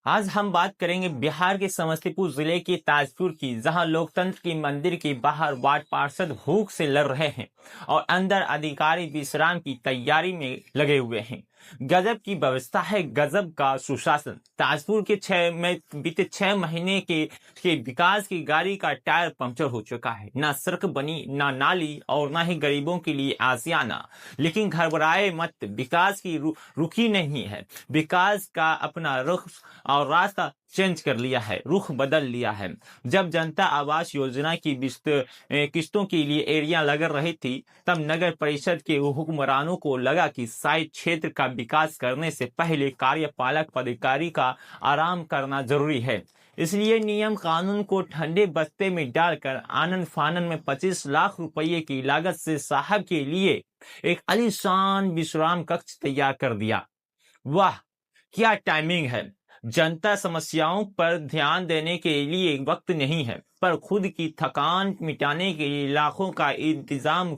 आज हम बात करेंगे बिहार के समस्तीपुर जिले के ताजपुर की, जहां लोकतंत्र के मंदिर के बाहर वार्ड पार्षद भूख से लड़ रहे हैं और अंदर अधिकारी विश्राम की तैयारी में लगे हुए हैं। गजब की व्यवस्था है, गजब का सुशासन। ताजपुर के बीते 6 महीने के विकास की गाड़ी का टायर पंक्चर हो चुका है। ना सड़क बनी, ना नाली और ना ही गरीबों के लिए आसियाना। लेकिन घबराए मत, विकास की रुखी नहीं है। विकास का अपना रुख और रास्ता चेंज कर लिया है, रुख बदल लिया है। जब जनता आवास योजना की किस्तों के लिए एरिया लग रही थी, तब नगर परिषद के हुक्मरानों को लगा कि शायद क्षेत्र का विकास करने से पहले कार्यपालक पदाधिकारी का आराम करना जरूरी है। इसलिए नियम कानून को ठंडे बस्ते में डालकर आनंद फानन में 25 लाख रुपए की लागत से साहब के लिए एक आलीशान विश्राम कक्ष तैयार कर दिया। वाह, क्या टाइमिंग है। जनता समस्याओं पर ध्यान देने के लिए वक्त नहीं है, पर खुद की थकान मिटाने के लिए लाखों का इंतजाम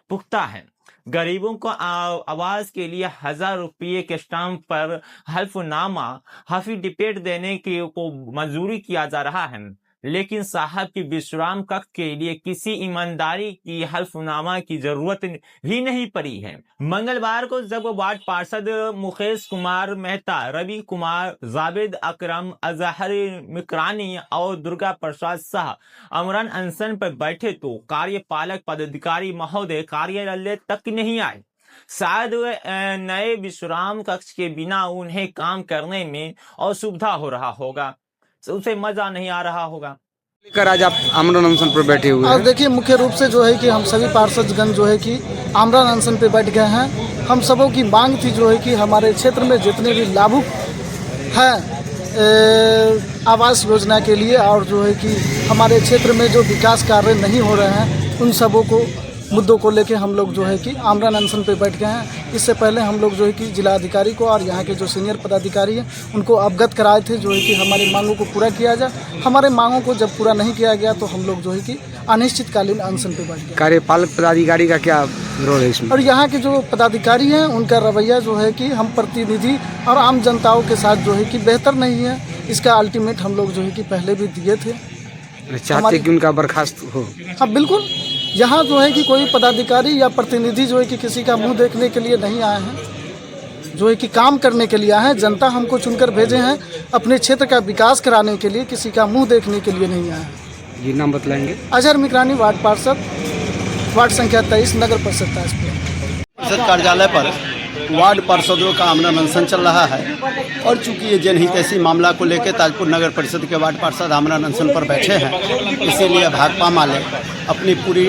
पुख्ता है। गरीबों को आवास के लिए 1000 रुपये के स्टाम्प पर हल्फनामा एफिडेविट देने को मंजूरी किया जा रहा है, लेकिन साहब की विश्राम कक्ष के लिए किसी ईमानदारी की हल्फनामा की जरूरत भी नहीं पड़ी है। मंगलवार को जब वार्ड पार्षद मुकेश कुमार मेहता, रवि कुमार, जावेद अकरम, अजहर मिकरानी और दुर्गा प्रसाद शाह अमरन अनशन पर बैठे तो कार्यपालक पदाधिकारी महोदय कार्यालय तक नहीं आए। शायद नए विश्राम कक्ष के बिना उन्हें काम करने में असुविधा हो रहा होगा, उसे मजा नहीं आ रहा होगा। लेकर आज आप आमरण अनशन पर बैठे हुए हैं। देखिए, मुख्य रूप से जो है कि हम सभी पार्षदगण जो है कि आमरण अनशन पे बैठ गए हैं। हम सबों की मांग थी जो है कि हमारे क्षेत्र में जितने भी लाभुक हैं आवास योजना के लिए, और जो है कि हमारे क्षेत्र में जो विकास कार्य नहीं हो रहे हैं, उन सबों को मुद्दों को लेके हम लोग जो है कि आमरण अनशन पे बैठ गए हैं। इससे पहले हम लोग जो है कि जिला अधिकारी को और यहाँ के जो सीनियर पदाधिकारी हैं उनको अवगत कराए थे जो है कि हमारी मांगों को पूरा किया जाए। हमारे मांगों को जब पूरा नहीं किया गया तो हम लोग जो है कि अनिश्चितकालीन अनशन पे बैठ गए। कार्यपालक पदाधिकारी का क्या रोल है इसमें? और यहाँ के जो पदाधिकारी हैं उनका रवैया जो है कि हम प्रतिनिधि और आम जनताओं के साथ जो है कि बेहतर नहीं है। इसका अल्टीमेट हम लोग जो है कि पहले भी दिए थे। चाहते कि उनका बर्खास्त हो? हाँ बिल्कुल। यहाँ जो है कि कोई पदाधिकारी या प्रतिनिधि जो है कि किसी का मुंह देखने के लिए नहीं आए हैं, जो है कि काम करने के लिए आए हैं। जनता हमको चुनकर भेजे हैं अपने क्षेत्र का विकास कराने के लिए, किसी का मुंह देखने के लिए नहीं आए हैं। जी, नाम बतलाएंगे? अजहर मिकरानी, वार्ड पार्षद, वार्ड संख्या 23, नगर परिषद ताजपुर। कार्यालय पर वार्ड पार्षदों का आमरण अनशन चल रहा है और चूंकि ये जनहित ऐसी मामला को लेकर ताजपुर नगर परिषद के वार्ड पार्षद आमरण अनशन पर बैठे हैं, इसीलिए भाकपा माले अपनी पूरी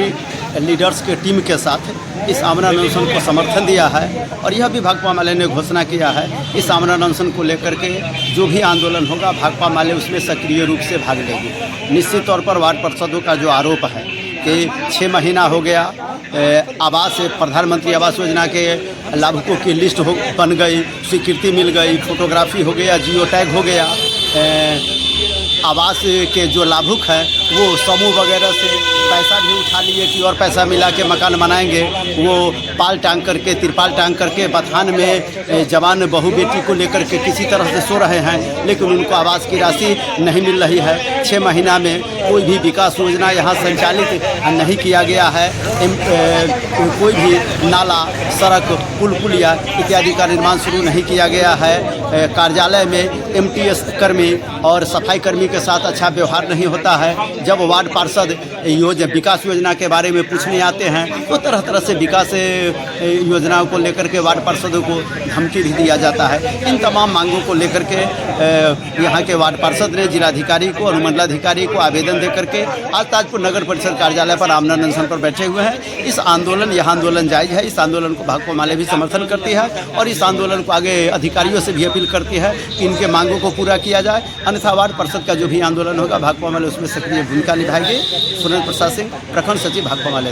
लीडर्स के टीम के साथ इस आमरण अनशन को समर्थन दिया है। और यह भी भाकपा माले ने घोषणा किया है इस आमरण अनशन को लेकर के जो भी आंदोलन होगा भाकपा माले उसमें सक्रिय रूप से भाग लेगी। निश्चित तौर पर वार्ड पार्षदों का जो आरोप है कि 6 महीना हो गया, प्रधानमंत्री आवास योजना के लाभुकों की लिस्ट बन गई, स्वीकृति मिल गई, फोटोग्राफी हो गया, जियो टैग हो गया, आवास के जो लाभुक हैं वो समूह वगैरह से पैसा भी उठा लिए कि और पैसा मिला के मकान बनाएंगे। वो पाल टांग करके, तिरपाल टांग करके बथान में जवान बहू बेटी को लेकर के किसी तरह से सो रहे हैं, लेकिन उनको आवास की राशि नहीं मिल रही है। 6 महीना में कोई भी विकास योजना यहाँ संचालित नहीं किया गया है। कोई भी नाला, सड़क, पुल पुलिया इत्यादि का निर्माण शुरू नहीं किया गया है। कार्यालय में MTS कर्मी और सफाई कर्मी के साथ अच्छा व्यवहार नहीं होता है। जब वार्ड पार्षद विकास योजना के बारे में पूछने आते हैं तो तरह तरह से विकास योजनाओं को लेकर के वार्ड पार्षदों को धमकी भी दिया जाता है। इन तमाम मांगों को लेकर के यहाँ के वार्ड पार्षद ने जिलाधिकारी को, अनुमंडलाधिकारी को आवेदन दे करके आज ताजपुर नगर परिषद कार्यालय पर आमरण अनशन पर बैठे हुए हैं। यह आंदोलन जायज है। इस आंदोलन को भाकपा माले भी समर्थन करती है और इस आंदोलन को आगे अधिकारियों से भी अपील करती है कि इनके मांगों को पूरा किया जाए, अन्यथा वार्ड पार्षद का जो भी आंदोलन होगा भाकपा माले उसमें सक्रिय भूमिका निभाएगी। सुरेंद्र प्रसाद सिंह, प्रखंड सचिव भाकपा माले।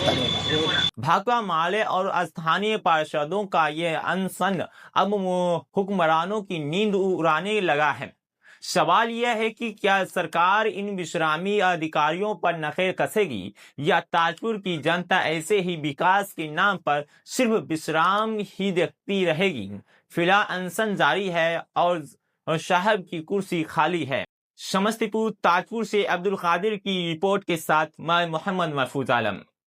भाकपा माले और स्थानीय पार्षदों का ये अनशन अब हुक्मरानों की नींद उड़ाने लगा है। सवाल यह है कि क्या सरकार इन विश्रामी अधिकारियों पर नकेल कसेगी या ताजपुर की जनता ऐसे ही विकास के नाम पर सिर्फ विश्राम ही देखती रहेगी। फिलहाल अनशन जारी है और और साहब की कुर्सी खाली है। समस्तीपुर ताजपुर से अब्दुल कादिर की रिपोर्ट के साथ मैं मोहम्मद महफूज आलम।